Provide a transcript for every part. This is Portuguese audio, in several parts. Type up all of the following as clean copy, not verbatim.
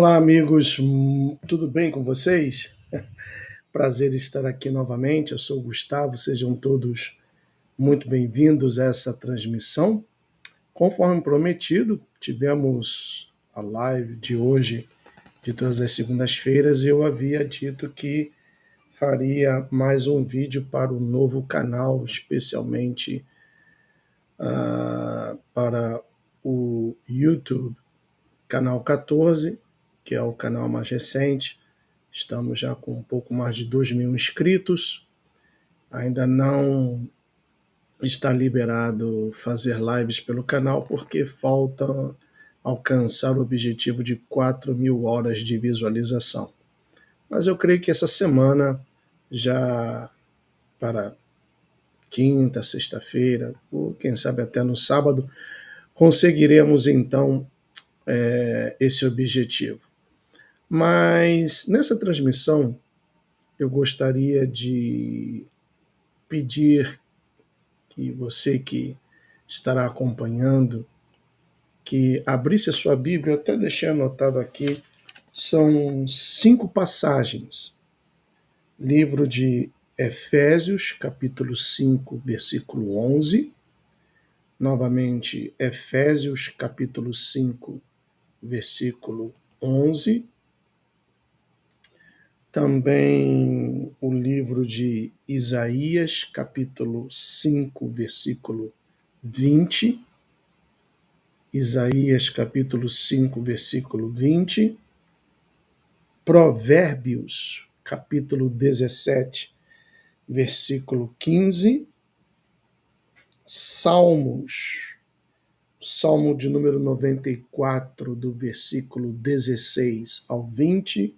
Olá, amigos, tudo bem com vocês? Prazer estar aqui novamente. Eu sou o Gustavo, sejam todos muito bem-vindos a essa transmissão. Conforme prometido, tivemos a live de hoje, de todas as segundas-feiras, e eu havia dito que faria mais um vídeo para o novo canal, especialmente para o YouTube, canal 14, que é o canal mais recente. Estamos já com um pouco mais de 2.000 inscritos. Ainda não está liberado fazer lives pelo canal porque falta alcançar o objetivo de 4.000 horas de visualização. Mas eu creio que essa semana, já para quinta, sexta-feira, ou quem sabe até no sábado, conseguiremos então esse objetivo. Mas nessa transmissão eu gostaria de pedir que você que estará acompanhando, que abrisse a sua Bíblia, eu até deixei anotado aqui, são 5 passagens. Livro de Efésios, capítulo 5, versículo 11. Novamente, Efésios, capítulo 5, versículo 11. Também o livro de Isaías, capítulo 5, versículo 20. Isaías, capítulo 5, versículo 20. Provérbios, capítulo 17, versículo 15. Salmos, Salmo de número 94, do versículo 16 ao 20.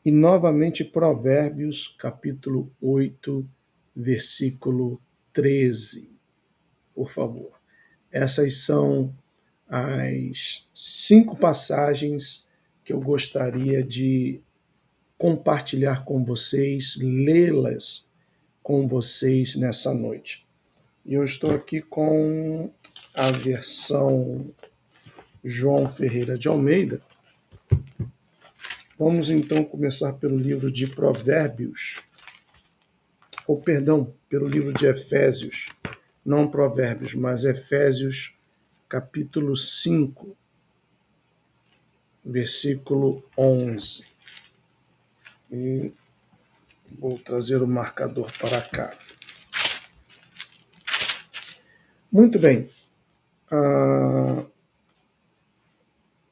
E novamente Provérbios, capítulo 8, versículo 13. Por favor. Essas são as 5 passagens que eu gostaria de compartilhar com vocês, lê-las com vocês nessa noite. E eu estou aqui com a versão João Ferreira de Almeida. Vamos então começar pelo livro de Provérbios, ou perdão, pelo livro de Efésios, não Provérbios, mas Efésios, capítulo 5, versículo 11. E vou trazer o marcador para cá. Muito bem.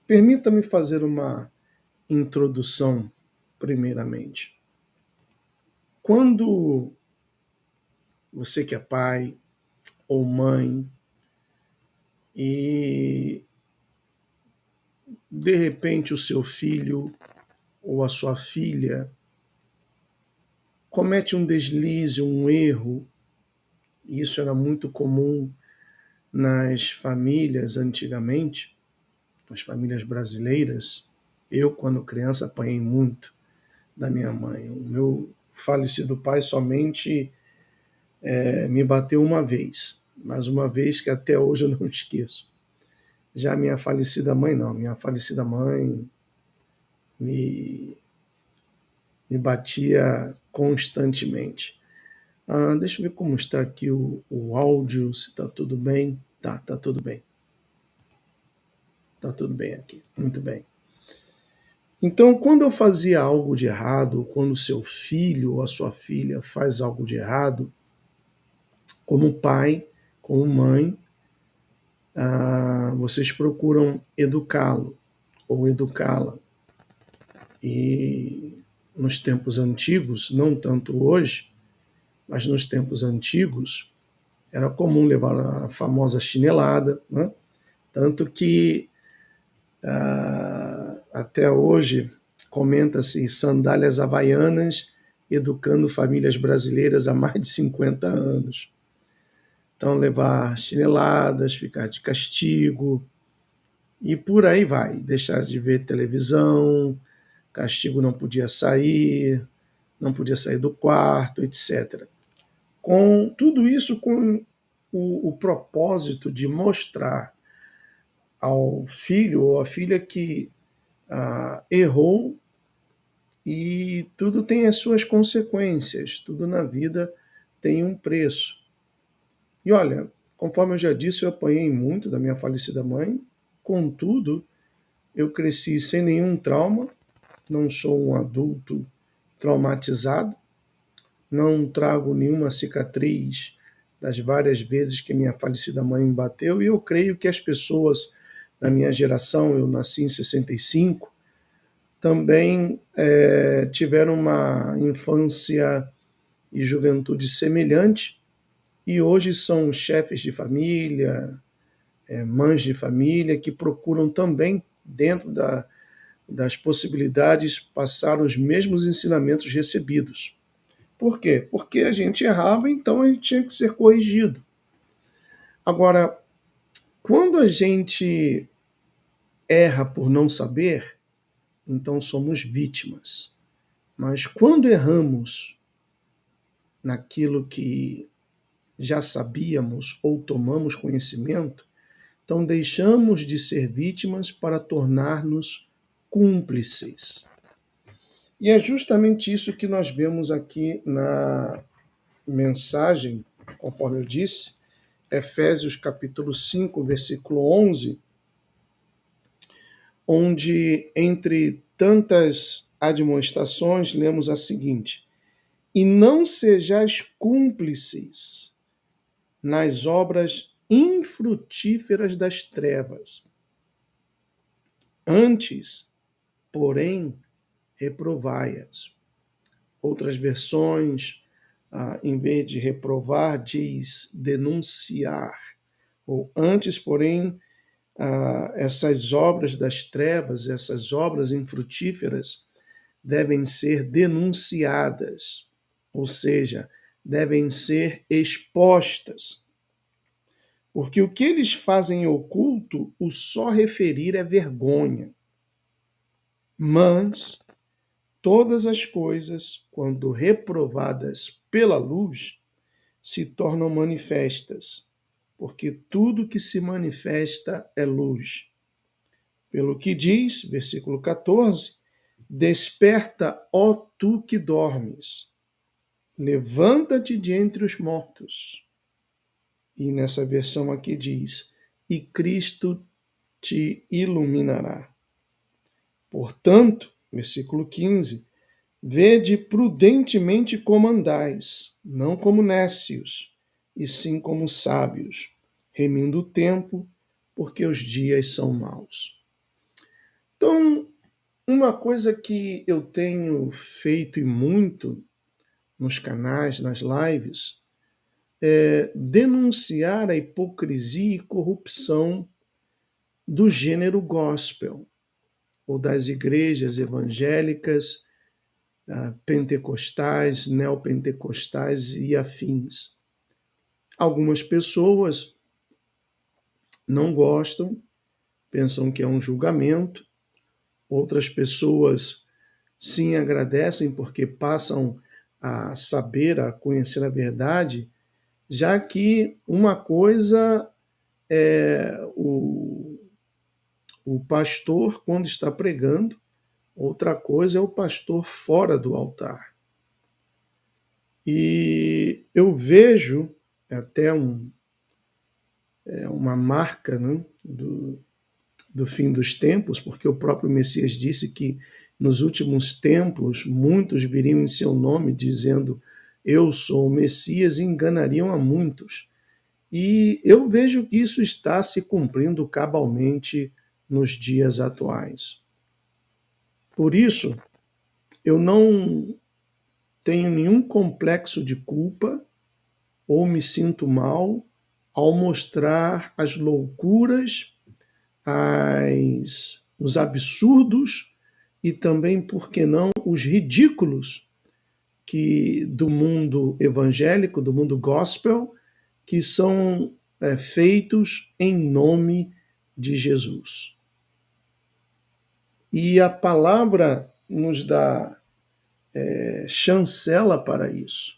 Permita-me fazer uma introdução, primeiramente. Quando você que é pai ou mãe e de repente o seu filho ou a sua filha comete um deslize, um erro, e isso era muito comum nas famílias antigamente, nas famílias brasileiras. Eu, quando criança, apanhei muito da minha mãe. O meu falecido pai somente me bateu uma vez, mas uma vez que até hoje eu não esqueço. Já minha falecida mãe, não. Minha falecida mãe me batia constantemente. Deixa eu ver como está aqui o áudio, se está tudo bem. Tá tudo bem. Tá tudo bem aqui, muito bem. Então, quando eu fazia algo de errado, quando o seu filho ou a sua filha faz algo de errado, como pai, como mãe, vocês procuram educá-lo ou educá-la. E nos tempos antigos, não tanto hoje, mas nos tempos antigos, era comum levar a famosa chinelada, né? Tanto que até hoje comenta-se sandálias havaianas educando famílias brasileiras há mais de 50 anos. Então, levar chineladas, ficar de castigo, e por aí vai. Deixar de ver televisão, castigo não podia sair do quarto, etc. Com tudo isso com o propósito de mostrar ao filho ou à filha que errou, e tudo tem as suas consequências, tudo na vida tem um preço. E olha, conforme eu já disse, eu apanhei muito da minha falecida mãe, contudo, eu cresci sem nenhum trauma, não sou um adulto traumatizado, não trago nenhuma cicatriz das várias vezes que minha falecida mãe me bateu, e eu creio que as pessoas da minha geração, eu nasci em 65, também tiveram uma infância e juventude semelhante, e hoje são chefes de família, mães de família, que procuram também, dentro das possibilidades, passar os mesmos ensinamentos recebidos. Por quê? Porque a gente errava, então a gente tinha que ser corrigido. Agora, quando a gente erra por não saber, então somos vítimas. Mas quando erramos naquilo que já sabíamos ou tomamos conhecimento, então deixamos de ser vítimas para tornar-nos cúmplices. E é justamente isso que nós vemos aqui na mensagem, conforme eu disse, Efésios capítulo 5, versículo 11, onde, entre tantas admoestações, lemos a seguinte: e não sejais cúmplices nas obras infrutíferas das trevas. Antes, porém, reprovai-as. Outras versões, em vez de reprovar, diz denunciar. Ou antes, porém, essas obras das trevas, essas obras infrutíferas, devem ser denunciadas, ou seja, devem ser expostas. Porque o que eles fazem em oculto, o só referir é vergonha. Mas todas as coisas, quando reprovadas pela luz, se tornam manifestas, porque tudo que se manifesta é luz. Pelo que diz, versículo 14, desperta, ó tu que dormes, levanta-te de entre os mortos. E nessa versão aqui diz, e Cristo te iluminará. Portanto, versículo 15, vede prudentemente como andais, não como nécios, e sim como sábios, remindo o tempo, porque os dias são maus. Então, uma coisa que eu tenho feito e muito nos canais, nas lives, é denunciar a hipocrisia e corrupção do gênero gospel, ou das igrejas evangélicas, pentecostais, neopentecostais e afins. Algumas pessoas não gostam, pensam que é um julgamento, outras pessoas sim agradecem porque passam a saber, a conhecer a verdade, já que uma coisa é o pastor quando está pregando, outra coisa é o pastor fora do altar. E eu vejo até uma marca, né, do fim dos tempos, porque o próprio Messias disse que nos últimos tempos muitos viriam em seu nome dizendo eu sou o Messias e enganariam a muitos. E eu vejo que isso está se cumprindo cabalmente nos dias atuais. Por isso, eu não tenho nenhum complexo de culpa ou me sinto mal ao mostrar as loucuras, os absurdos e também, por que não, os ridículos do mundo evangélico, do mundo gospel, que são feitos em nome de Jesus. E a palavra nos dá chancela para isso.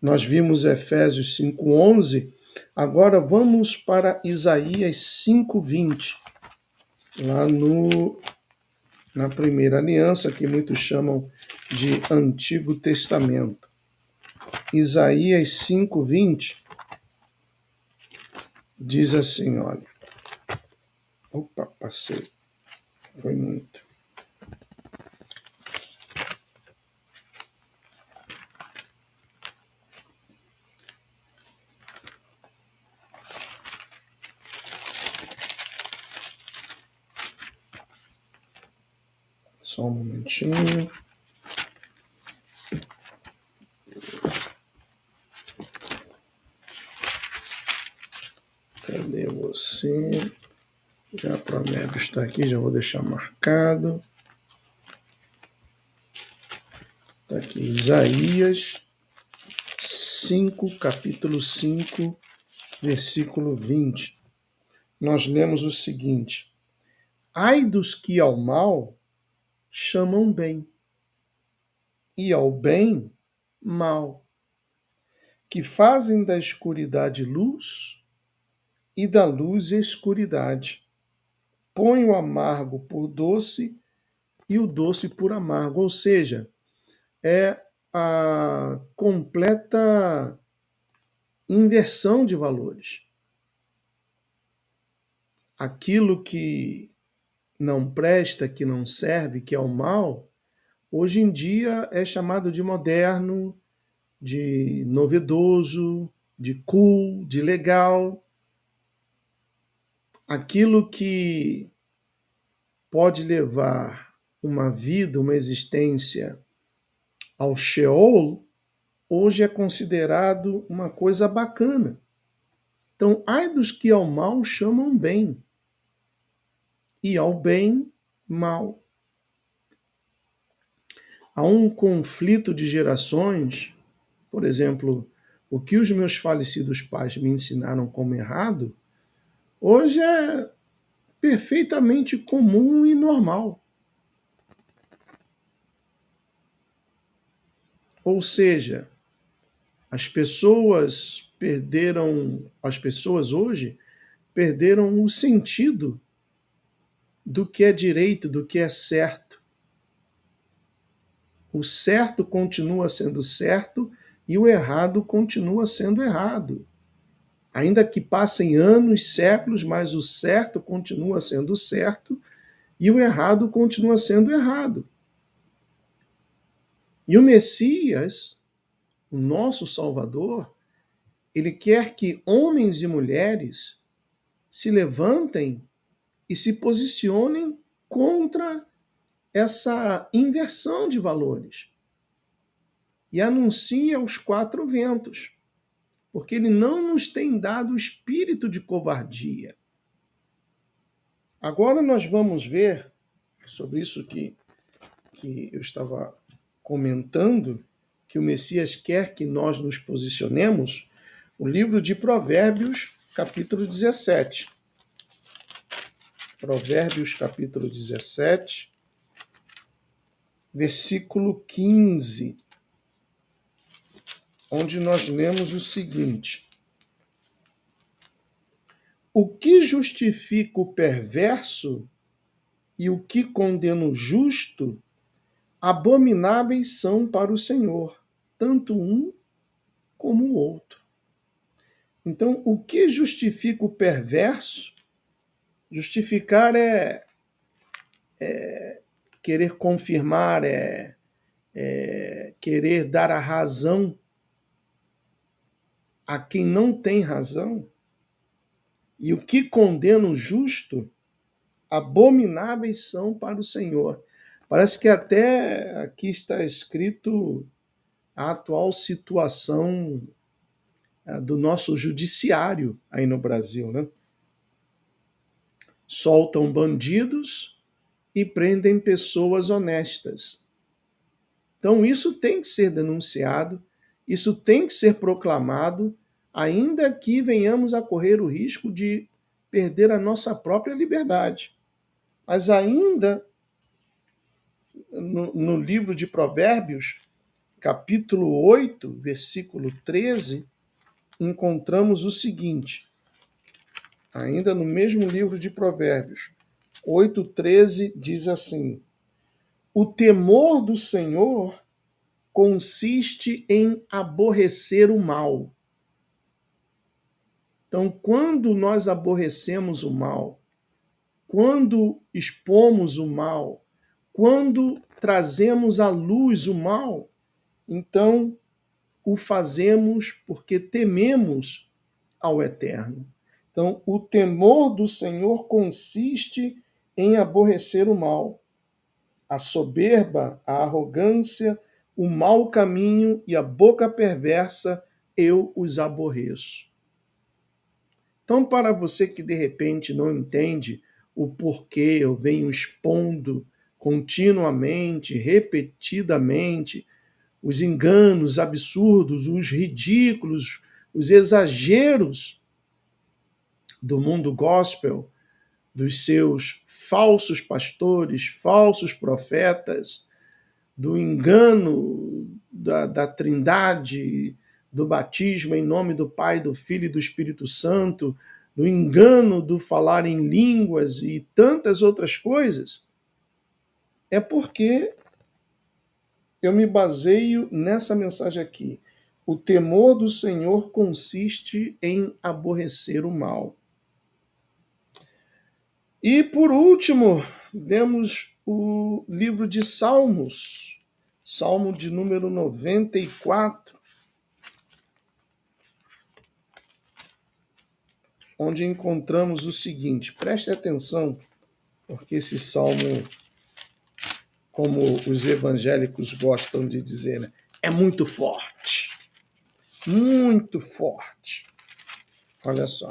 Nós vimos Efésios 5:11, agora vamos para Isaías 5:20, lá no na primeira aliança, que muitos chamam de Antigo Testamento. Isaías 5:20 diz assim, olha. Opa, passei. Foi muito. Só um momentinho. Cadê você? Já Provérbios está aqui, já vou deixar marcado. Está aqui, Isaías 5, capítulo 5, versículo 20. Nós lemos o seguinte: ai dos que ao mal chamam bem, e ao bem mal, que fazem da escuridade luz e da luz escuridade. Põe o amargo por doce e o doce por amargo. Ou seja, é a completa inversão de valores. Aquilo que não presta, que não serve, que é o mal, hoje em dia é chamado de moderno, de novedoso, de cool, de legal. Aquilo que pode levar uma vida, uma existência ao Sheol, hoje é considerado uma coisa bacana. Então, ai dos que ao mal chamam bem, e ao bem, mal. Há um conflito de gerações, por exemplo, o que os meus falecidos pais me ensinaram como errado, hoje é perfeitamente comum e normal. Ou seja, as pessoas hoje perderam o sentido do que é direito, do que é certo. O certo continua sendo certo e o errado continua sendo errado. Ainda que passem anos, séculos, mas o certo continua sendo certo e o errado continua sendo errado. E o Messias, o nosso Salvador, ele quer que homens e mulheres se levantem e se posicionem contra essa inversão de valores. E anuncia aos quatro ventos, porque ele não nos tem dado o espírito de covardia. Agora nós vamos ver, sobre isso que eu estava comentando, que o Messias quer que nós nos posicionemos, o livro de Provérbios, capítulo 17. Provérbios, capítulo 17, versículo 15, onde nós lemos o seguinte: o que justifica o perverso e o que condena o justo, abomináveis são para o Senhor, tanto um como o outro. Então, o que justifica o perverso? Justificar é querer confirmar, é querer dar a razão a quem não tem razão. E o que condena o justo, abomináveis são para o Senhor. Parece que até aqui está escrito a atual situação do nosso judiciário aí no Brasil, né? Soltam bandidos e prendem pessoas honestas. Então isso tem que ser denunciado, isso tem que ser proclamado, ainda que venhamos a correr o risco de perder a nossa própria liberdade. Mas ainda no livro de Provérbios, capítulo 8, versículo 13, encontramos o seguinte, ainda no mesmo livro de Provérbios, 8:13 diz assim: O temor do Senhor consiste em aborrecer o mal. Então, quando nós aborrecemos o mal, quando expomos o mal, quando trazemos à luz o mal, então o fazemos porque tememos ao Eterno. Então, o temor do Senhor consiste em aborrecer o mal. A soberba, a arrogância, o mau caminho e a boca perversa, eu os aborreço. Então, para você que de repente não entende o porquê eu venho expondo continuamente, repetidamente, os enganos absurdos, os ridículos, os exageros do mundo gospel, dos seus falsos pastores, falsos profetas, do engano da Trindade, do batismo em nome do Pai, do Filho e do Espírito Santo, do engano do falar em línguas e tantas outras coisas, é porque eu me baseio nessa mensagem aqui. O temor do Senhor consiste em aborrecer o mal. E, por último, vemos o livro de Salmos, Salmo de número 94, onde encontramos o seguinte, preste atenção, porque esse salmo, como os evangélicos gostam de dizer, né, é muito forte. Muito forte. Olha só.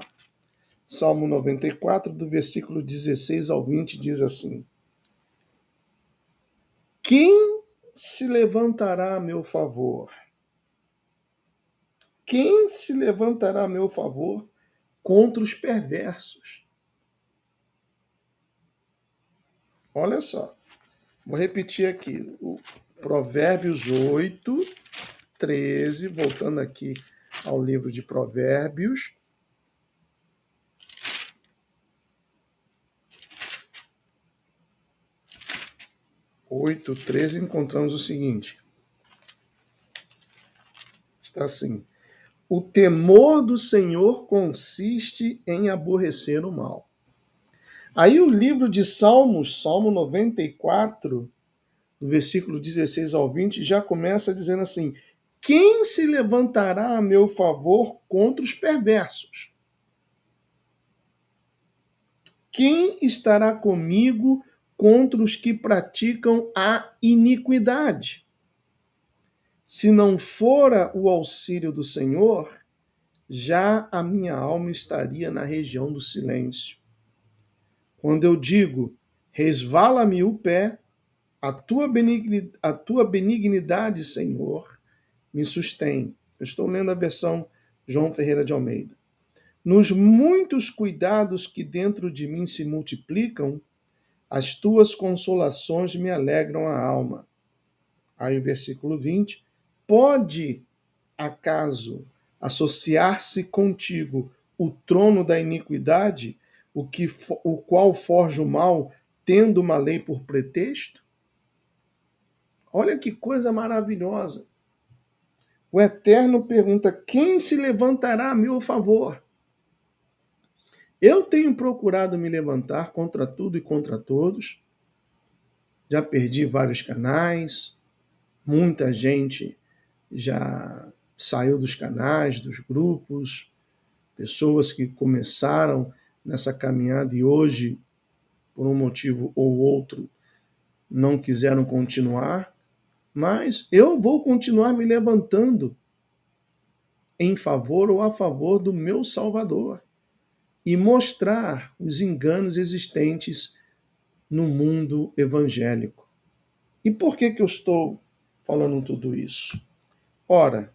Salmo 94, do versículo 16 ao 20, diz assim: Quem se levantará a meu favor? Quem se levantará a meu favor contra os perversos? Olha só. Vou repetir aqui. O Provérbios 8, 13, voltando aqui ao livro de Provérbios. Oito, 13, encontramos o seguinte. Está assim. O temor do Senhor consiste em aborrecer o mal. Aí o livro de Salmos, Salmo 94, do versículo 16 ao 20, já começa dizendo assim: quem se levantará a meu favor contra os perversos? Quem estará comigo contra os que praticam a iniquidade? Se não fora o auxílio do Senhor, já a minha alma estaria na região do silêncio. Quando eu digo, resvala-me o pé, a tua benignidade, Senhor, me sustém. Eu estou lendo a versão João Ferreira de Almeida. Nos muitos cuidados que dentro de mim se multiplicam, as tuas consolações me alegram a alma. Aí o versículo 20. Pode, acaso, associar-se contigo o trono da iniquidade, o qual forja o mal, tendo uma lei por pretexto? Olha que coisa maravilhosa. O Eterno pergunta: quem se levantará a meu favor? Eu tenho procurado me levantar contra tudo e contra todos. Já perdi vários canais, muita gente já saiu dos canais, dos grupos, pessoas que começaram nessa caminhada e hoje, por um motivo ou outro, não quiseram continuar, mas eu vou continuar me levantando em favor ou a favor do meu Salvador e mostrar os enganos existentes no mundo evangélico. E por que eu estou falando tudo isso? Ora,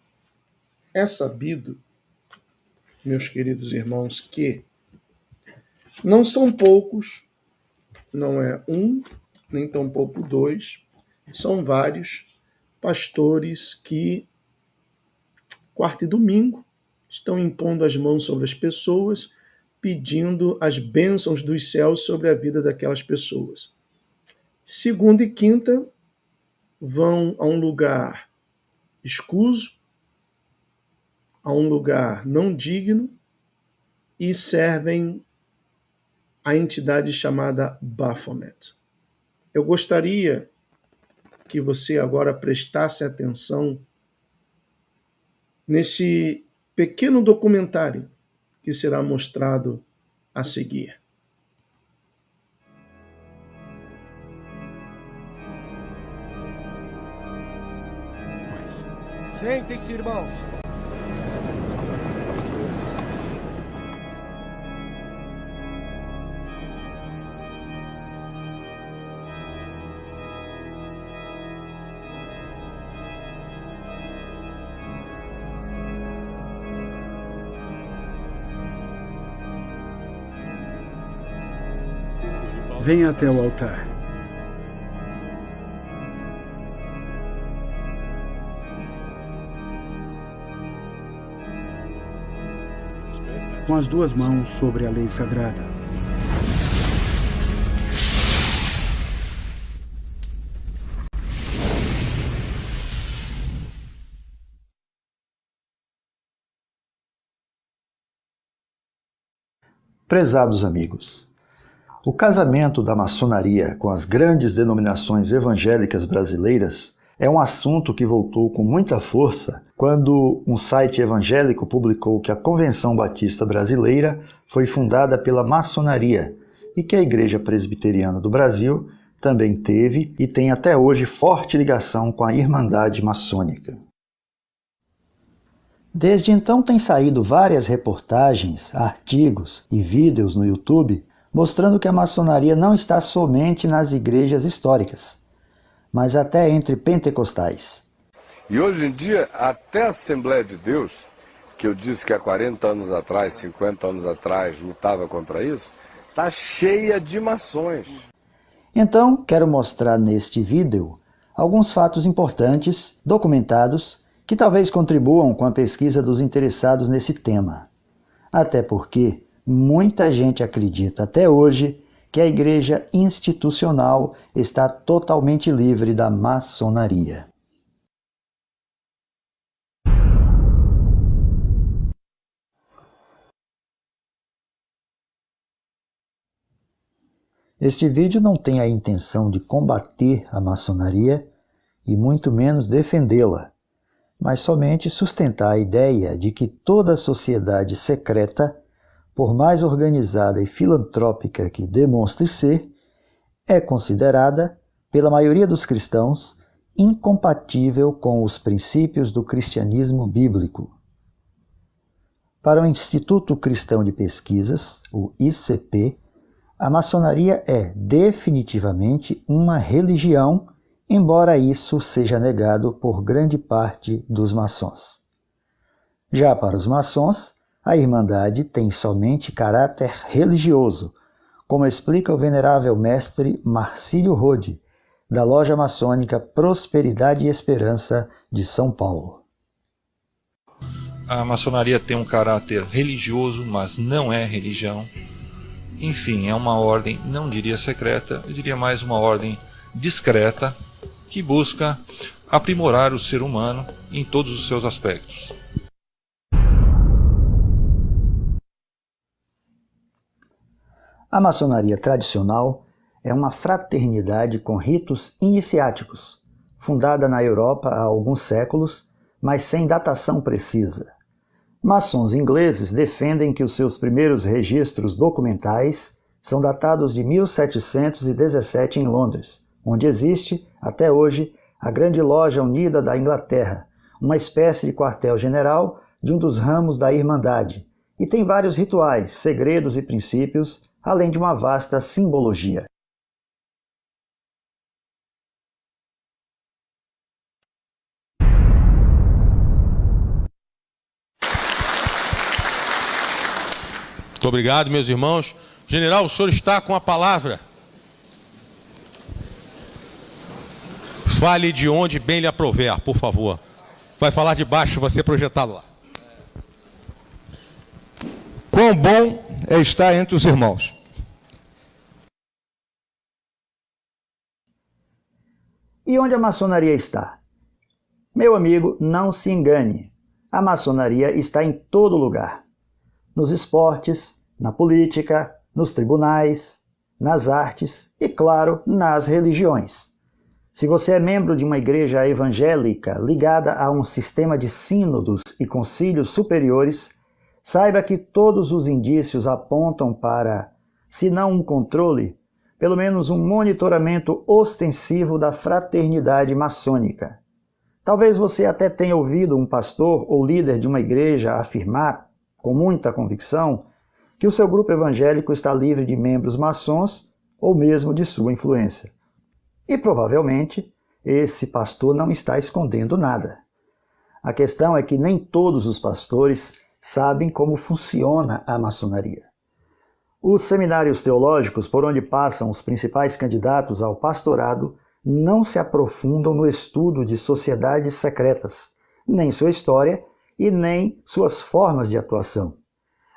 é sabido, meus queridos irmãos, que não são poucos, não é um, nem tampouco dois, são vários pastores que, quarta e domingo, estão impondo as mãos sobre as pessoas, pedindo as bênçãos dos céus sobre a vida daquelas pessoas. Segunda e quinta, vão a um lugar escuso, a um lugar não digno e servem a entidade chamada Baphomet. Eu gostaria que você agora prestasse atenção nesse pequeno documentário que será mostrado a seguir. Sentem-se, irmãos. Venha até o altar. Com as duas mãos sobre a lei sagrada. Prezados amigos, o casamento da maçonaria com as grandes denominações evangélicas brasileiras é um assunto que voltou com muita força quando um site evangélico publicou que a Convenção Batista Brasileira foi fundada pela maçonaria e que a Igreja Presbiteriana do Brasil também teve e tem até hoje forte ligação com a Irmandade Maçônica. Desde então têm saído várias reportagens, artigos e vídeos no YouTube mostrando que a maçonaria não está somente nas igrejas históricas, mas até entre pentecostais. E hoje em dia, até a Assembleia de Deus, que eu disse que há 40 anos atrás, 50 anos atrás, lutava contra isso, está cheia de maçons. Então, quero mostrar neste vídeo alguns fatos importantes, documentados, que talvez contribuam com a pesquisa dos interessados nesse tema. Até porque muita gente acredita até hoje que a igreja institucional está totalmente livre da maçonaria. Este vídeo não tem a intenção de combater a maçonaria e muito menos defendê-la, mas somente sustentar a ideia de que toda sociedade secreta, por mais organizada e filantrópica que demonstre ser, é considerada, pela maioria dos cristãos, incompatível com os princípios do cristianismo bíblico. Para o Instituto Cristão de Pesquisas, o ICP, a maçonaria é definitivamente uma religião, embora isso seja negado por grande parte dos maçons. Já para os maçons, a Irmandade tem somente caráter religioso, como explica o venerável mestre Marcílio Rode, da loja maçônica Prosperidade e Esperança de São Paulo. A maçonaria tem um caráter religioso, mas não é religião. Enfim, é uma ordem, não diria secreta, eu diria mais uma ordem discreta, que busca aprimorar o ser humano em todos os seus aspectos. A maçonaria tradicional é uma fraternidade com ritos iniciáticos, fundada na Europa há alguns séculos, mas sem datação precisa. Maçons ingleses defendem que os seus primeiros registros documentais são datados de 1717 em Londres, onde existe, até hoje, a Grande Loja Unida da Inglaterra, uma espécie de quartel-general de um dos ramos da Irmandade, e tem vários rituais, segredos e princípios, além de uma vasta simbologia. Muito obrigado, meus irmãos. General, o senhor está com a palavra. Fale de onde bem lhe aprouver, por favor. Vai falar de baixo, você projetado lá. Quão bom é estar entre os irmãos. E onde a maçonaria está? Meu amigo, não se engane. A maçonaria está em todo lugar. Nos esportes, na política, nos tribunais, nas artes e, claro, nas religiões. Se você é membro de uma igreja evangélica ligada a um sistema de sínodos e concílios superiores, saiba que todos os indícios apontam para, se não um controle, pelo menos um monitoramento ostensivo da fraternidade maçônica. Talvez você até tenha ouvido um pastor ou líder de uma igreja afirmar, com muita convicção, que o seu grupo evangélico está livre de membros maçons ou mesmo de sua influência. E provavelmente esse pastor não está escondendo nada. A questão é que nem todos os pastores sabem como funciona a maçonaria. Os seminários teológicos por onde passam os principais candidatos ao pastorado não se aprofundam no estudo de sociedades secretas, nem sua história e nem suas formas de atuação.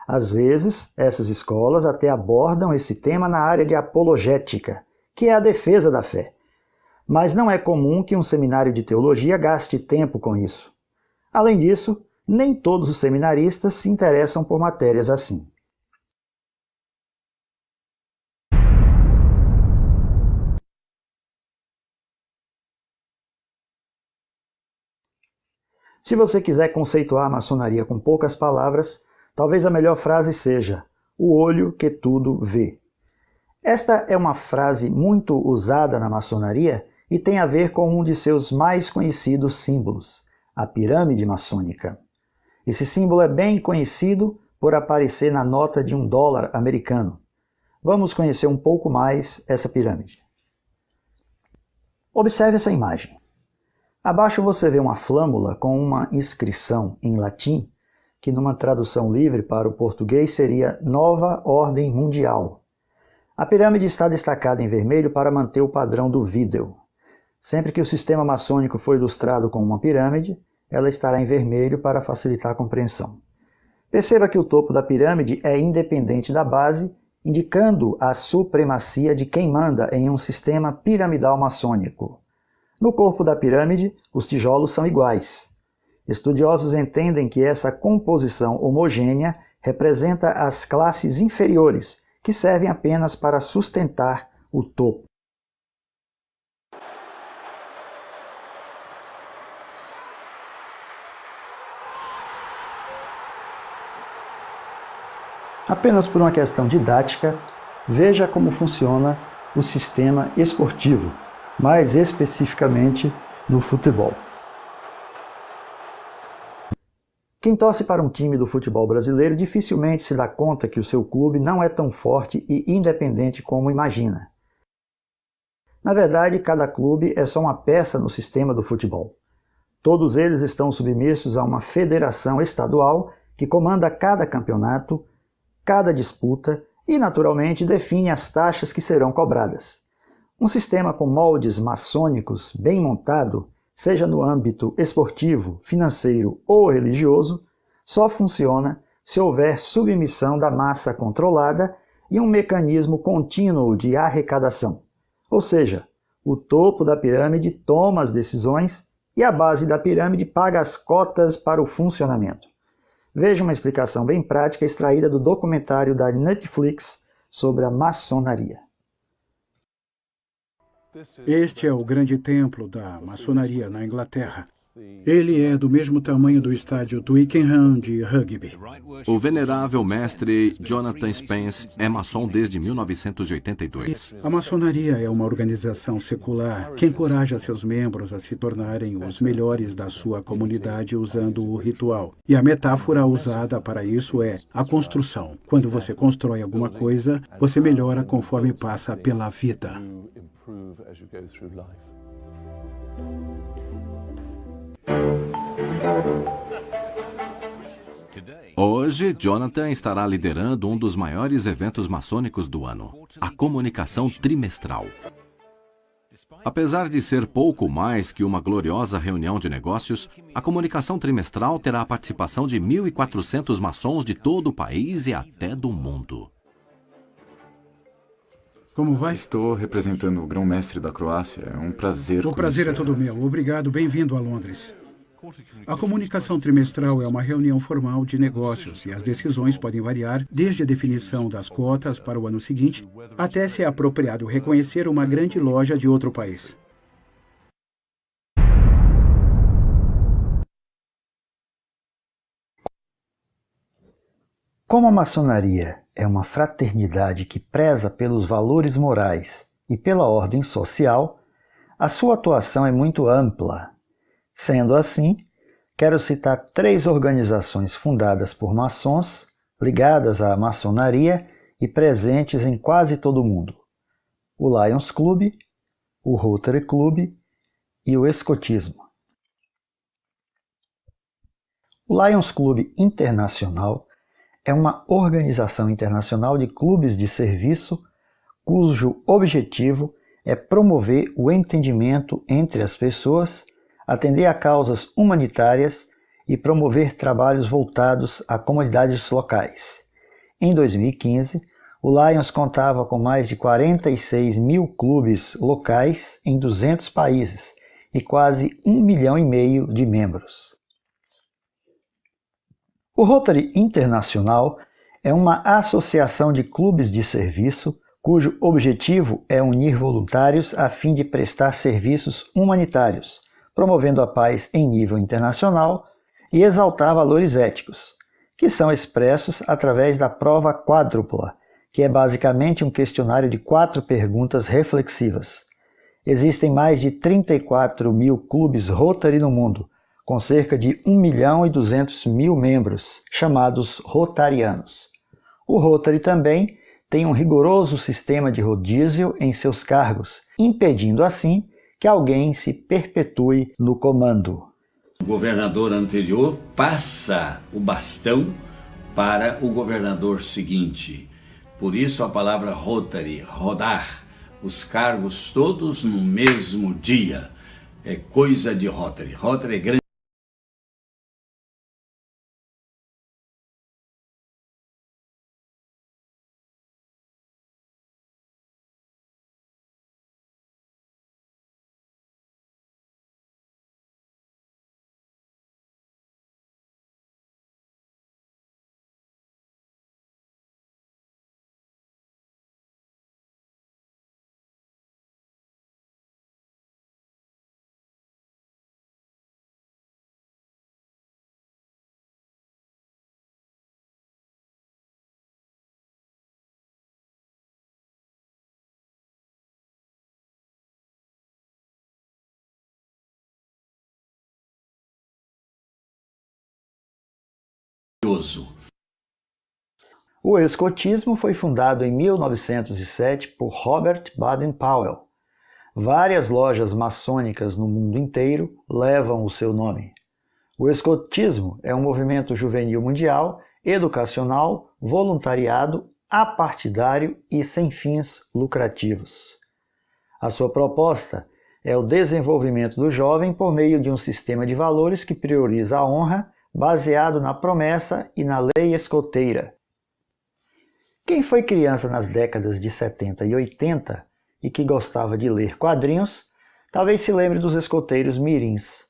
Às vezes, essas escolas até abordam esse tema na área de apologética, que é a defesa da fé. Mas não é comum que um seminário de teologia gaste tempo com isso. Além disso, nem todos os seminaristas se interessam por matérias assim. Se você quiser conceituar a maçonaria com poucas palavras, talvez a melhor frase seja: o olho que tudo vê. Esta é uma frase muito usada na maçonaria e tem a ver com um de seus mais conhecidos símbolos, a pirâmide maçônica. Esse símbolo é bem conhecido por aparecer na nota de $1 americano. Vamos conhecer um pouco mais essa pirâmide. Observe essa imagem. Abaixo você vê uma flâmula com uma inscrição em latim, que numa tradução livre para o português seria Nova Ordem Mundial. A pirâmide está destacada em vermelho para manter o padrão do vídeo. Sempre que o sistema maçônico for ilustrado com uma pirâmide, ela estará em vermelho para facilitar a compreensão. Perceba que o topo da pirâmide é independente da base, indicando a supremacia de quem manda em um sistema piramidal maçônico. No corpo da pirâmide, os tijolos são iguais. Estudiosos entendem que essa composição homogênea representa as classes inferiores, que servem apenas para sustentar o topo. Apenas por uma questão didática, veja como funciona o sistema esportivo, mais especificamente no futebol. Quem torce para um time do futebol brasileiro dificilmente se dá conta que o seu clube não é tão forte e independente como imagina. Na verdade, cada clube é só uma peça no sistema do futebol. Todos eles estão submissos a uma federação estadual que comanda cada campeonato, cada disputa e, naturalmente, define as taxas que serão cobradas. Um sistema com moldes maçônicos bem montado, seja no âmbito esportivo, financeiro ou religioso, só funciona se houver submissão da massa controlada e um mecanismo contínuo de arrecadação. Ou seja, o topo da pirâmide toma as decisões e a base da pirâmide paga as cotas para o funcionamento. Veja uma explicação bem prática extraída do documentário da Netflix sobre a maçonaria. Este é o grande templo da maçonaria na Inglaterra. Ele é do mesmo tamanho do estádio Twickenham de rugby. O venerável mestre Jonathan Spence é maçom desde 1982. A maçonaria é uma organização secular que encoraja seus membros a se tornarem os melhores da sua comunidade usando o ritual. E a metáfora usada para isso é a construção. Quando você constrói alguma coisa, você melhora conforme passa pela vida. Hoje, Jonathan estará liderando um dos maiores eventos maçônicos do ano, a comunicação trimestral. Apesar de ser pouco mais que uma gloriosa reunião de negócios, a comunicação trimestral terá a participação de 1.400 maçons de todo o país e até do mundo. Como vai? Estou representando o grão-mestre da Croácia. É um prazer. O prazer é todo meu. Obrigado. Bem-vindo a Londres. A comunicação trimestral é uma reunião formal de negócios e as decisões podem variar desde a definição das cotas para o ano seguinte até se é apropriado reconhecer uma grande loja de outro país. Como a maçonaria é uma fraternidade que preza pelos valores morais e pela ordem social, a sua atuação é muito ampla. Sendo assim, quero citar 3 organizações fundadas por maçons, ligadas à maçonaria e presentes em quase todo o mundo: o Lions Club, o Rotary Club e o Escotismo. O Lions Club Internacional é uma organização internacional de clubes de serviço cujo objetivo é promover o entendimento entre as pessoas, atender a causas humanitárias e promover trabalhos voltados a comunidades locais. Em 2015, o Lions contava com mais de 46 mil clubes locais em 200 países e quase 1,5 milhão de membros. O Rotary Internacional é uma associação de clubes de serviço cujo objetivo é unir voluntários a fim de prestar serviços humanitários, promovendo a paz em nível internacional e exaltar valores éticos, que são expressos através da prova quádrupla, que é basicamente um questionário de 4 perguntas reflexivas. Existem mais de 34 mil clubes Rotary no mundo, com cerca de 1.200.000 membros, chamados rotarianos. O Rotary também tem um rigoroso sistema de rodízio em seus cargos, impedindo assim que alguém se perpetue no comando. O governador anterior passa o bastão para o governador seguinte. Por isso a palavra Rotary, rodar, os cargos todos no mesmo dia. É coisa de Rotary. Rotary é grande. O escotismo foi fundado em 1907 por Robert Baden-Powell. Várias lojas maçônicas no mundo inteiro levam o seu nome. O escotismo é um movimento juvenil mundial, educacional, voluntariado, apartidário e sem fins lucrativos. A sua proposta é o desenvolvimento do jovem por meio de um sistema de valores que prioriza a honra, baseado na promessa e na lei escoteira. Quem foi criança nas décadas de 70 e 80 e que gostava de ler quadrinhos, talvez se lembre dos escoteiros mirins,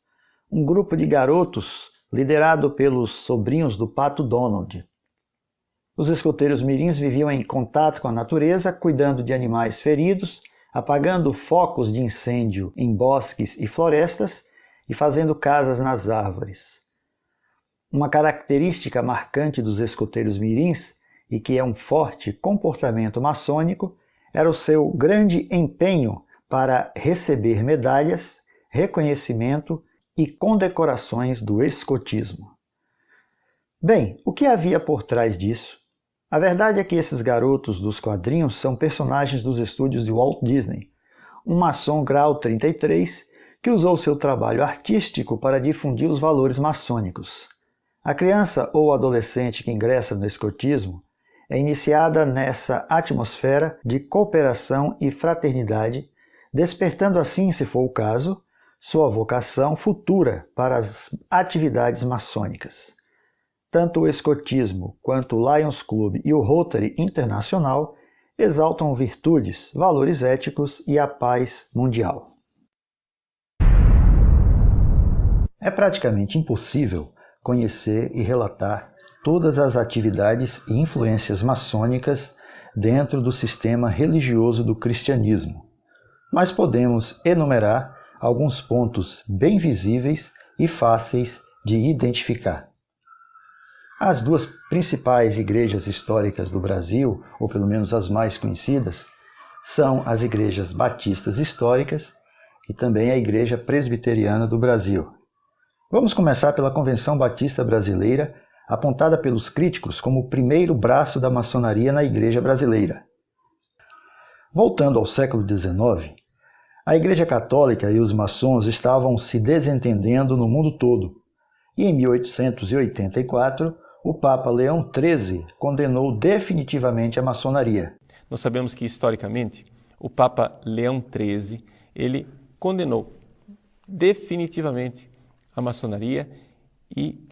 um grupo de garotos liderado pelos sobrinhos do Pato Donald. Os escoteiros mirins viviam em contato com a natureza, cuidando de animais feridos, apagando focos de incêndio em bosques e florestas e fazendo casas nas árvores. Uma característica marcante dos escoteiros mirins, e que é um forte comportamento maçônico, era o seu grande empenho para receber medalhas, reconhecimento e condecorações do escotismo. Bem, o que havia por trás disso? A verdade é que esses garotos dos quadrinhos são personagens dos estúdios de Walt Disney, um maçom grau 33 que usou seu trabalho artístico para difundir os valores maçônicos. A criança ou adolescente que ingressa no escotismo é iniciada nessa atmosfera de cooperação e fraternidade, despertando assim, se for o caso, sua vocação futura para as atividades maçônicas. Tanto o escotismo quanto o Lions Club e o Rotary Internacional exaltam virtudes, valores éticos e a paz mundial. É praticamente impossível conhecer e relatar todas as atividades e influências maçônicas dentro do sistema religioso do cristianismo, mas podemos enumerar alguns pontos bem visíveis e fáceis de identificar. As duas principais igrejas históricas do Brasil, ou pelo menos as mais conhecidas, são as igrejas batistas históricas e também a Igreja Presbiteriana do Brasil. Vamos começar pela Convenção Batista Brasileira, apontada pelos críticos como o primeiro braço da maçonaria na Igreja brasileira. Voltando ao século XIX, a Igreja Católica e os maçons estavam se desentendendo no mundo todo, e em 1884, o Papa Leão XIII condenou definitivamente a maçonaria. Nós sabemos que, historicamente, o Papa Leão XIII ele condenou definitivamente a maçonaria e,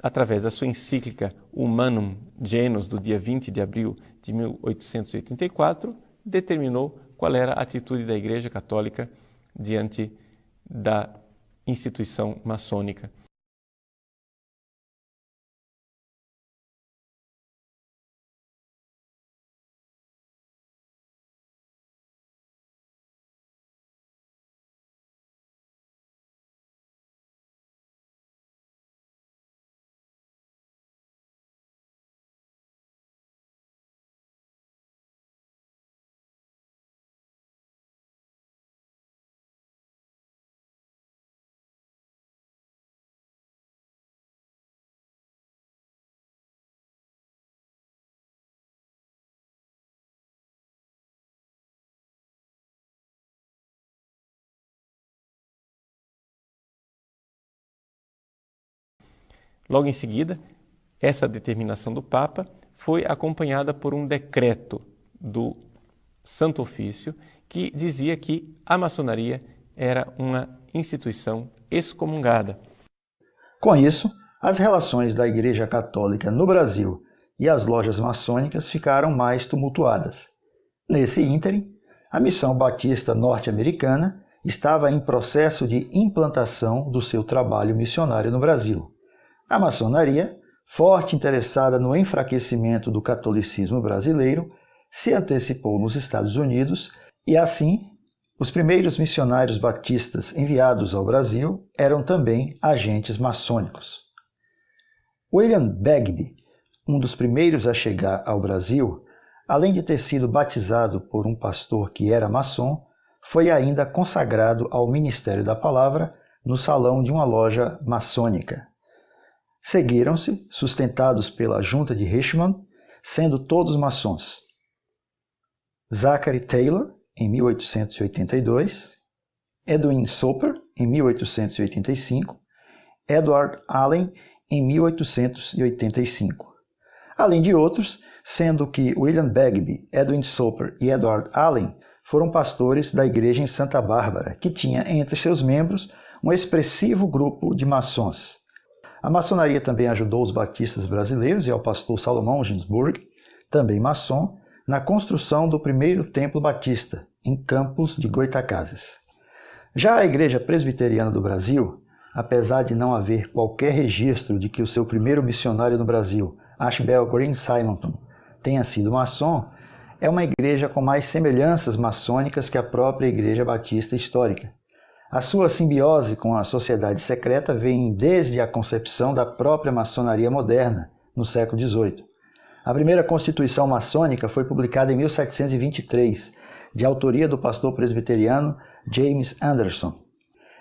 através da sua encíclica Humanum Genus, do dia 20 de abril de 1884, determinou qual era a atitude da Igreja Católica diante da instituição maçônica. Logo em seguida, essa determinação do Papa foi acompanhada por um decreto do Santo Ofício que dizia que a maçonaria era uma instituição excomungada. Com isso, as relações da Igreja Católica no Brasil e as lojas maçônicas ficaram mais tumultuadas. Nesse ínterim, a Missão Batista Norte-Americana estava em processo de implantação do seu trabalho missionário no Brasil. A maçonaria, forte interessada no enfraquecimento do catolicismo brasileiro, se antecipou nos Estados Unidos e, assim, os primeiros missionários batistas enviados ao Brasil eram também agentes maçônicos. William Bagby, um dos primeiros a chegar ao Brasil, além de ter sido batizado por um pastor que era maçom, foi ainda consagrado ao ministério da palavra no salão de uma loja maçônica. Seguiram-se, sustentados pela junta de Richmond, sendo todos maçons. Zachary Taylor, em 1882, Edwin Soper, em 1885, Edward Allen, em 1885. Além de outros, sendo que William Bagby, Edwin Soper e Edward Allen foram pastores da igreja em Santa Bárbara, que tinha entre seus membros um expressivo grupo de maçons. A maçonaria também ajudou os batistas brasileiros e ao pastor Salomão Ginsburg, também maçom, na construção do primeiro templo batista, em Campos de Goytacazes. Já a Igreja Presbiteriana do Brasil, apesar de não haver qualquer registro de que o seu primeiro missionário no Brasil, Ashbel Green Simonton, tenha sido maçom, é uma igreja com mais semelhanças maçônicas que a própria Igreja Batista histórica. A sua simbiose com a sociedade secreta vem desde a concepção da própria maçonaria moderna, no século XVIII. A primeira Constituição maçônica foi publicada em 1723, de autoria do pastor presbiteriano James Anderson.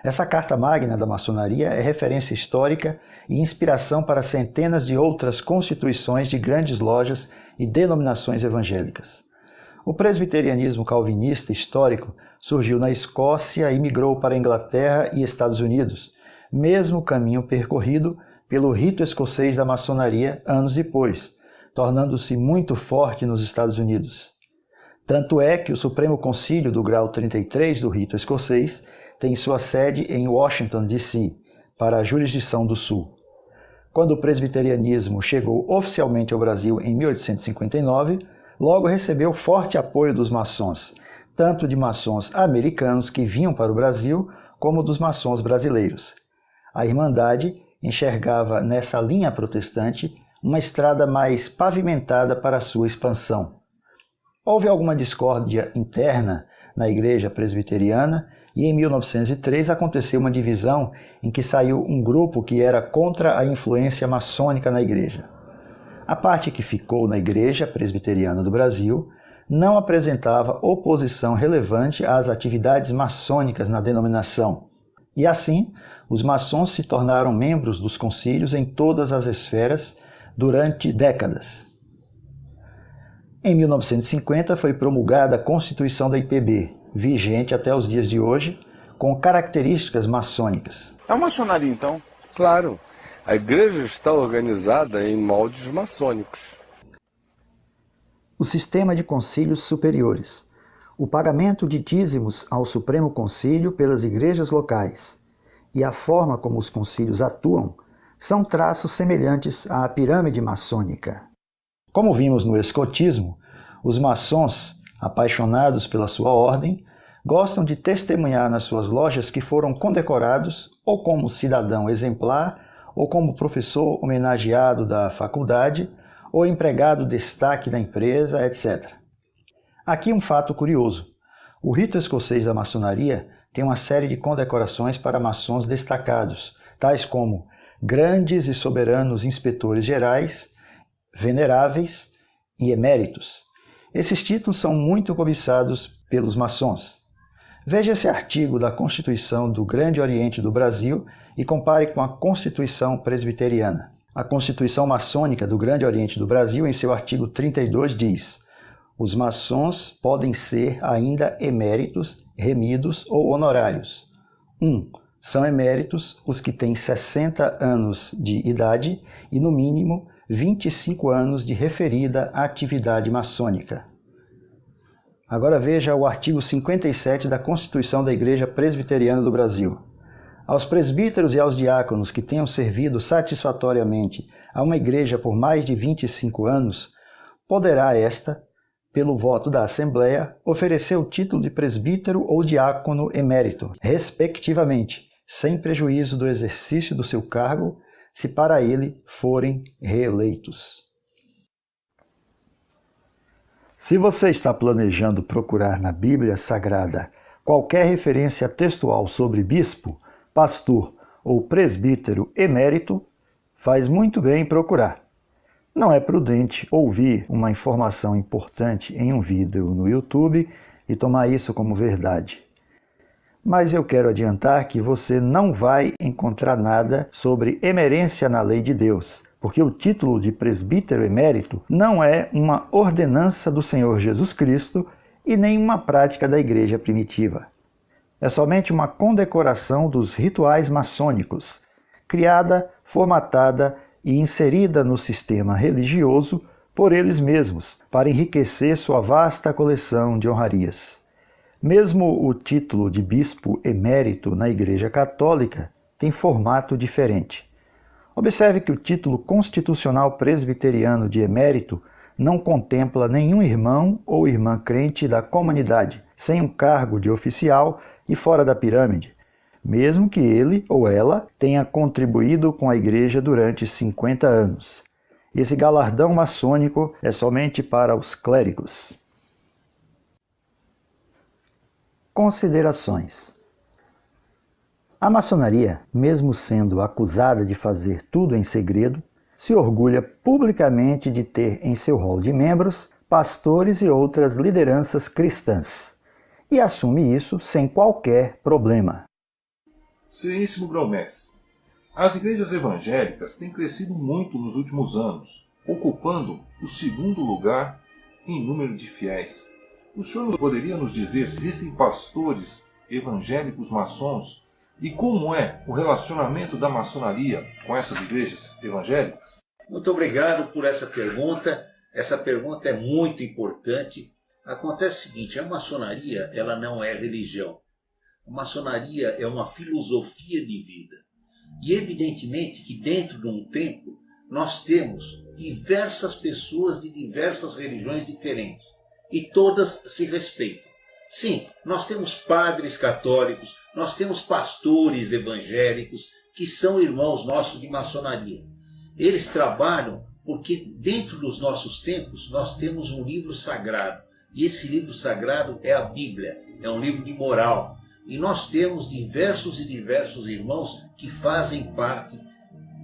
Essa carta magna da maçonaria é referência histórica e inspiração para centenas de outras constituições de grandes lojas e denominações evangélicas. O presbiterianismo calvinista histórico surgiu na Escócia e migrou para a Inglaterra e Estados Unidos, mesmo caminho percorrido pelo rito escocês da maçonaria anos depois, tornando-se muito forte nos Estados Unidos. Tanto é que o Supremo Concílio do grau 33 do rito escocês tem sua sede em Washington, D.C., para a jurisdição do Sul. Quando o presbiterianismo chegou oficialmente ao Brasil em 1859, Logo recebeu forte apoio dos maçons, tanto de maçons americanos que vinham para o Brasil, como dos maçons brasileiros. A Irmandade enxergava nessa linha protestante uma estrada mais pavimentada para sua expansão. Houve alguma discórdia interna na Igreja Presbiteriana e em 1903 aconteceu uma divisão em que saiu um grupo que era contra a influência maçônica na Igreja. A parte que ficou na Igreja Presbiteriana do Brasil não apresentava oposição relevante às atividades maçônicas na denominação. E assim, os maçons se tornaram membros dos concílios em todas as esferas durante décadas. Em 1950 foi promulgada a Constituição da IPB, vigente até os dias de hoje, com características maçônicas. É uma maçonaria, então? Claro. A igreja está organizada em moldes maçônicos. O sistema de concílios superiores. O pagamento de dízimos ao Supremo Concílio pelas igrejas locais e a forma como os concílios atuam são traços semelhantes à pirâmide maçônica. Como vimos no escotismo, os maçons, apaixonados pela sua ordem, gostam de testemunhar nas suas lojas que foram condecorados ou como cidadão exemplar, ou como professor homenageado da faculdade, ou empregado destaque da empresa, etc. Aqui um fato curioso. O rito escocês da maçonaria tem uma série de condecorações para maçons destacados, tais como grandes e soberanos inspetores gerais, veneráveis e eméritos. Esses títulos são muito cobiçados pelos maçons. Veja esse artigo da Constituição do Grande Oriente do Brasil e compare com a Constituição Presbiteriana. A Constituição Maçônica do Grande Oriente do Brasil, em seu artigo 32, diz: os maçons podem ser ainda eméritos, remidos ou honorários. 1. São eméritos os que têm 60 anos de idade e, no mínimo, 25 anos de referida atividade maçônica. Agora veja o artigo 57 da Constituição da Igreja Presbiteriana do Brasil. Aos presbíteros e aos diáconos que tenham servido satisfatoriamente a uma igreja por mais de 25 anos, poderá esta, pelo voto da Assembleia, oferecer o título de presbítero ou diácono emérito, respectivamente, sem prejuízo do exercício do seu cargo, se para ele forem reeleitos. Se você está planejando procurar na Bíblia Sagrada qualquer referência textual sobre bispo, pastor ou presbítero emérito, faz muito bem em procurar. Não é prudente ouvir uma informação importante em um vídeo no YouTube e tomar isso como verdade. Mas eu quero adiantar que você não vai encontrar nada sobre emerência na lei de Deus, porque o título de presbítero emérito não é uma ordenança do Senhor Jesus Cristo e nem uma prática da igreja primitiva. É somente uma condecoração dos rituais maçônicos, criada, formatada e inserida no sistema religioso por eles mesmos, para enriquecer sua vasta coleção de honrarias. Mesmo o título de bispo emérito na Igreja Católica tem formato diferente. Observe que o título constitucional presbiteriano de emérito não contempla nenhum irmão ou irmã crente da comunidade, sem um cargo de oficial e fora da pirâmide, mesmo que ele ou ela tenha contribuído com a Igreja durante 50 anos. Esse galardão maçônico é somente para os clérigos. Considerações. A maçonaria, mesmo sendo acusada de fazer tudo em segredo, se orgulha publicamente de ter em seu rol de membros pastores e outras lideranças cristãs, e assume isso sem qualquer problema. Sereníssimo Grão-Mestre, as igrejas evangélicas têm crescido muito nos últimos anos, ocupando o segundo lugar em número de fiéis. O senhor poderia nos dizer se existem pastores evangélicos maçons e como é o relacionamento da maçonaria com essas igrejas evangélicas? Muito obrigado por essa pergunta. Essa pergunta é muito importante. Acontece o seguinte, a maçonaria ela não é religião. A maçonaria é uma filosofia de vida. E evidentemente que dentro de um tempo nós temos diversas pessoas de diversas religiões diferentes e todas se respeitam. Sim, nós temos padres católicos, nós temos pastores evangélicos que são irmãos nossos de maçonaria. Eles trabalham porque dentro dos nossos templos nós temos um livro sagrado. E esse livro sagrado é a Bíblia, é um livro de moral. E nós temos diversos e diversos irmãos que fazem parte,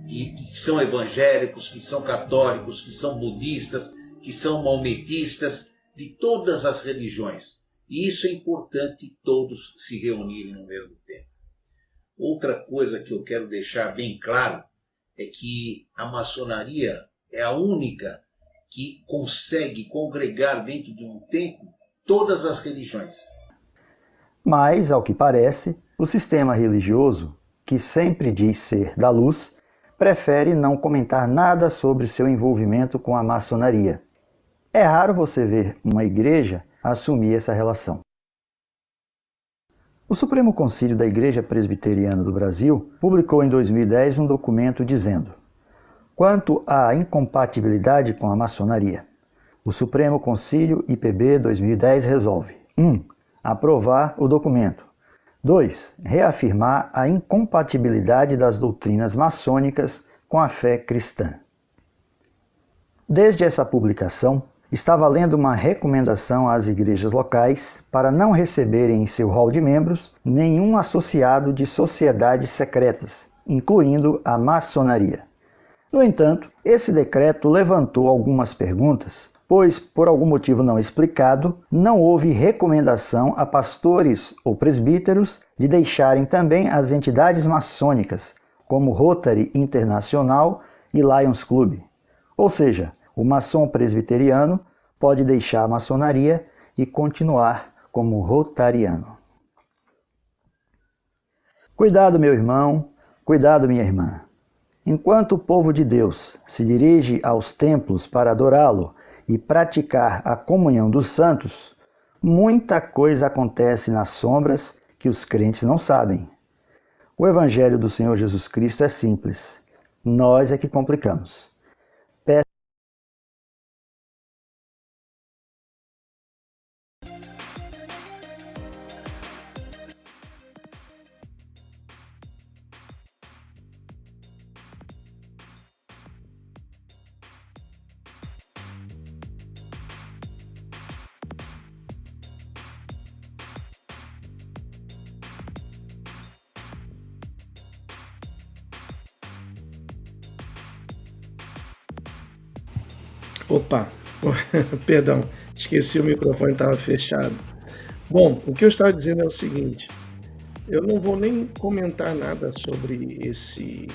que são evangélicos, que são católicos, que são budistas, que são maometistas, de todas as religiões. E isso é importante todos se reunirem no mesmo tempo. Outra coisa que eu quero deixar bem claro é que a maçonaria é a única que consegue congregar dentro de um templo todas as religiões. Mas, ao que parece, o sistema religioso, que sempre diz ser da luz, prefere não comentar nada sobre seu envolvimento com a maçonaria. É raro você ver uma igreja assumir essa relação. O Supremo Concílio da Igreja Presbiteriana do Brasil publicou em 2010 um documento dizendo: quanto à incompatibilidade com a maçonaria, o Supremo Concílio IPB 2010 resolve 1. Aprovar o documento. 2. Reafirmar a incompatibilidade das doutrinas maçônicas com a fé cristã. Desde essa publicação, está valendo uma recomendação às igrejas locais para não receberem em seu hall de membros nenhum associado de sociedades secretas, incluindo a maçonaria. No entanto, esse decreto levantou algumas perguntas, pois, por algum motivo não explicado, não houve recomendação a pastores ou presbíteros de deixarem também as entidades maçônicas, como Rotary Internacional e Lions Club. Ou seja, o maçom presbiteriano pode deixar a maçonaria e continuar como rotariano. Cuidado, meu irmão, cuidado, minha irmã. Enquanto o povo de Deus se dirige aos templos para adorá-lo e praticar a comunhão dos santos, muita coisa acontece nas sombras que os crentes não sabem. O Evangelho do Senhor Jesus Cristo é simples. Nós é que complicamos. Opa, perdão, esqueci, o microfone estava fechado. Bom, o que eu estava dizendo é o seguinte: eu não vou nem comentar nada sobre esse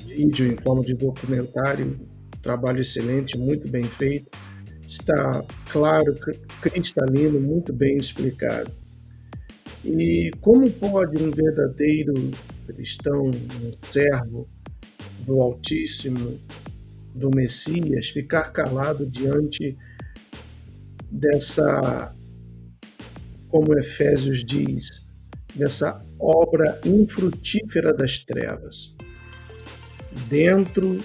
vídeo em forma de documentário, trabalho excelente, muito bem feito, está claro, cristalino, muito bem explicado. E como pode um verdadeiro cristão, um servo do Altíssimo, do Messias, ficar calado diante dessa, como Efésios diz, dessa obra infrutífera das trevas, dentro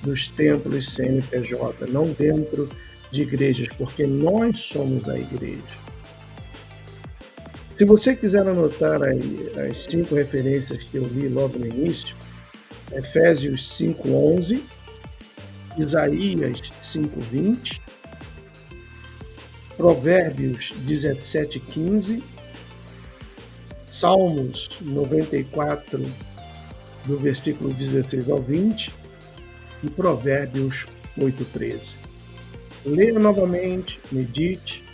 dos templos CNPJ, não dentro de igrejas, porque nós somos a igreja. Se você quiser anotar aí as 5 referências que eu li logo no início, Efésios 5:11, Isaías 5:20, Provérbios 17:15, Salmos 94, do versículo 16 ao 20, e Provérbios 8:13. Leia novamente, medite,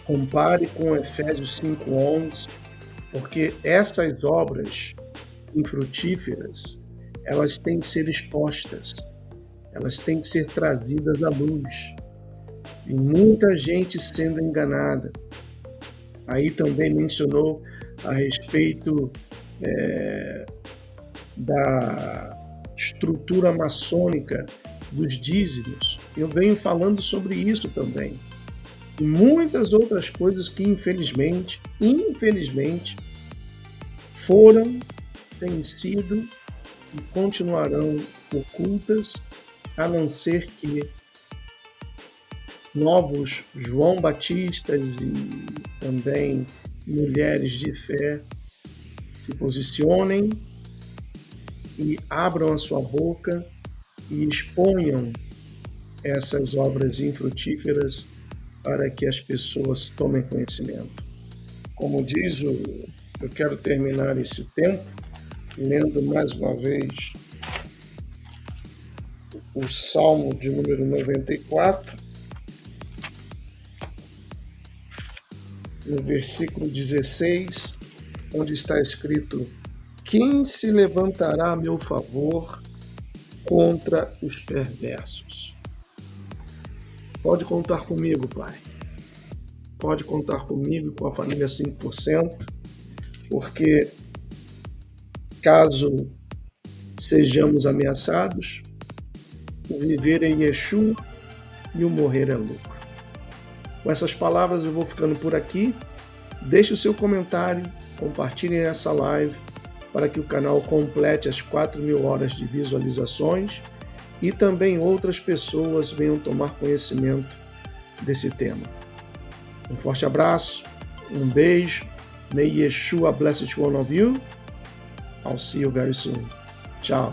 compare com Efésios 5:11, porque essas obras infrutíferas, elas têm que ser expostas. Elas têm que ser trazidas à luz. E muita gente sendo enganada. Aí também mencionou a respeito da estrutura maçônica dos dízimos. Eu venho falando sobre isso também. E muitas outras coisas que infelizmente, têm sido e continuarão ocultas, a não ser que novos João Batistas e também mulheres de fé se posicionem e abram a sua boca e exponham essas obras infrutíferas para que as pessoas tomem conhecimento. Como diz eu quero terminar esse tempo lendo mais uma vez o Salmo de número 94, no versículo 16, onde está escrito: quem se levantará a meu favor contra os perversos? Pode contar comigo, Pai. Pode contar comigo e com a família 5%, porque caso sejamos ameaçados, o viver é Yeshua e o morrer é lucro. Com essas palavras eu vou ficando por aqui. Deixe o seu comentário, compartilhem essa live para que o canal complete as 4.000 horas de visualizações e também outras pessoas venham tomar conhecimento desse tema. Um forte abraço, um beijo. May Yeshua bless each one of you. I'll see you very soon. Tchau.